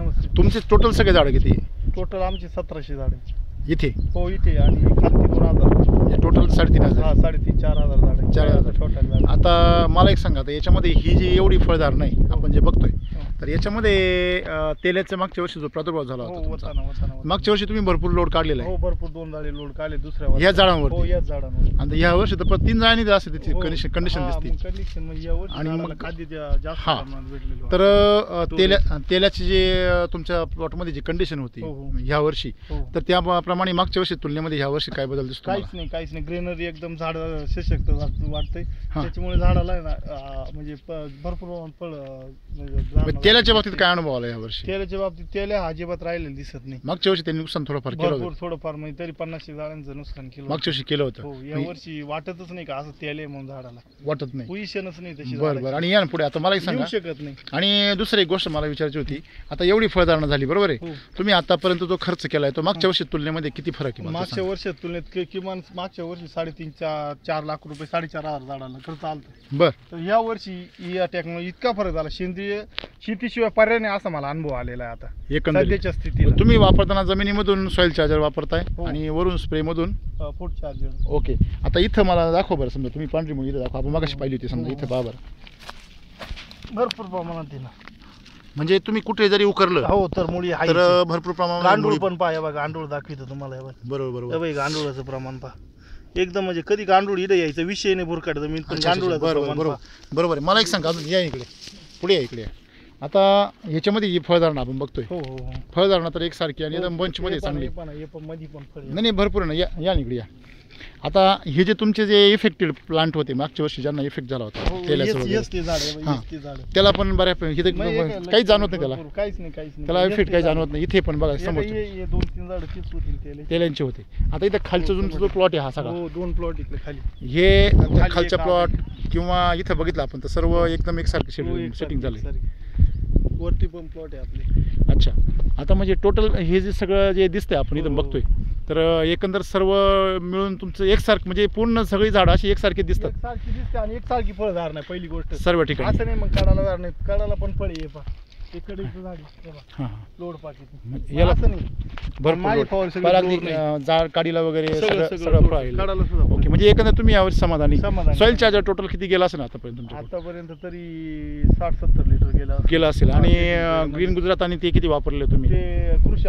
नमस्ते. तुमचे टोटल सगळे झाडं किती टोटल आमचे 1700 झाडे इथे? हो इथे आणि खालती 2000 टोटल 3500. हा 3,500-4,000 झाडे 4,000 छोट्या झाडे. आता मला एक सांगा, आता याच्यामध्ये ही जी एवढी फळधार नाही आपण जे बघतोय, तर याच्यामध्ये तेलाच्या मागच्या वर्षी जो प्रादुर्भाव झाला होता तुमचा, मागच्या वर्षी तुम्ही भरपूर लोड काढलेला आहे. हो भरपूर 2 झाडे लोड काढले दुसऱ्या या झाडांवर. हो याच झाडांवर. आणि या वर्षी तर 3 झाडांनी असते त्याची कंडिशन दिसते. कंडिशन म्हणजे या वर्षी आणि मग खाद्य जास्त हा प्रमाणात भेटलेलं आहे. तर तेलाची जे तुमच्या प्लॉटमध्ये जी कंडिशन होती ह्या वर्षी, तर त्याप्रमाणे मागच्या वर्षी तुलनेमध्ये ह्या वर्षी काय बदल दिसतो? काहीच नाही ग्रीनरी एकदम झाड सशक्त वाटतंय. त्याच्यामुळे झाडाला आहे ना म्हणजे भरपूर फळ तेलाच्या बाबतीत काय अनुभव आला या वर्षी? तेलाच्या बाबतीत तेल अजिबात राहिलेलं दिसत नाही. मागच्या वर्षी त्यांनी नुकसान थोडंफार केलं होतं. थोडंफार म्हणजे तरी 50 झाडांचं नुकसान केलं मागच्या वर्षी केलं होतं. या वर्षी वाटतच नाही का असं तेल आहे म्हणून झाडाला वाटत नाही, पोझिशनच नाही तशी. बरं. आणि या पुढे आता मला एक सांगा शकत नाही. आणि दुसरी एक गोष्ट मला विचारायची होती, आता एवढी फळधारणा झाली बरोबर आहे, तुम्ही आतापर्यंत जो खर्च केलाय तो मागच्या वर्षी तुलनेमध्ये किती फरक आहे? मागच्या वर्षात तुलनेत किमान मागच्या वर्षी 3.5-4 लाख रुपये 4,500 झाडाला खर्च आलता. बरं. तर या वर्षी या टेक्नॉलॉजी इतका फरक झाला. सेंद्रिय शेतीशिवाय पर्याय नाही असा मला अनुभव आलेला आहे आता सध्याच्या स्थितीला. तुम्ही वापरताना जमिनीमधून सॉइल चार्जर वापरताय आणि वरून स्प्रे मधून फूड चार्जर. ओके. आता इथं मला दाखव बरं, समजा तुम्ही पांढरी मुळी इथं दाखवा, आपण मगाशी पाहिली होती समजा इथं बाबर भरपूर प्रमाणात दिला. म्हणजे तुम्ही कुठे जरी उकरलं हो तर मुळी आहे, तर भरपूर प्रमाणात गांडूळ पण पहा. बघा गांडूळ दाखवितो तुम्हाला. बरोबर गांडूळाचं प्रमाण पहा एकदम, म्हणजे कधी गांडूळ इथं यायचा विषय नाही. भुरकाट जमीन पण गांडूळाचं बरोबर आहे. मला एक सांगा, अजून या इकडे पुढे या इकडे. आता ह्याच्यामध्ये जी फळधारणा आपण बघतोय, फळधारणा तर एकसारखी आणि एकदम बंच मध्ये चांगली नाही भरपूर ना. या इकडे या. आता हे जे तुमचे जे इफेक्टेड प्लांट होते मागच्या वर्षी ज्यांना इफेक्ट झाला होता तेलाचा, त्याला पण बऱ्यापैकी काही जाणवत नाही, त्याला इफेक्ट काही जाणवत नाही. इथे पण बघा समोर 2-3 झाड तेलांचे होते. आता इथे खालचा तुमचा जो प्लॉट आहे हा सगळा 2 प्लॉट इकडे खाली, हे खालचा प्लॉट किंवा इथं बघितलं आपण तर सर्व एकदम एकसारखं सेटिंग झालं. वरती पण प्लॉट आहे आपले. अच्छा. आता म्हणजे टोटल हे जे सगळं जे दिसतंय आपण इथं बघतोय, तर एकंदर सर्व मिळून तुमचं एकसारखं म्हणजे पूर्ण सगळी झाडं अशी एकसारखी दिसतात. एकसारखी दिसते आणि एकसारखी फळधार नाही पहिली गोष्ट सर्व ठिकाणी. असं नाही मग काढायला झाड नाही, काढायला पण फळ आहे पहा. इकडे झाड लोड पाकिट याला असं नाही भरपूर झाड काढीला वगैरे सगळं फळ आहे. ओके. म्हणजे एकंदर तुम्ही यावर समाधानी? सॉइल चार्जर टोटल किती गेला असेल आतापर्यंत? आतापर्यंत तरी 60-70 लिटर गेला असेल. आणि ग्रीन गुजरात आणि ते किती वापरले तुम्ही? ते कृषी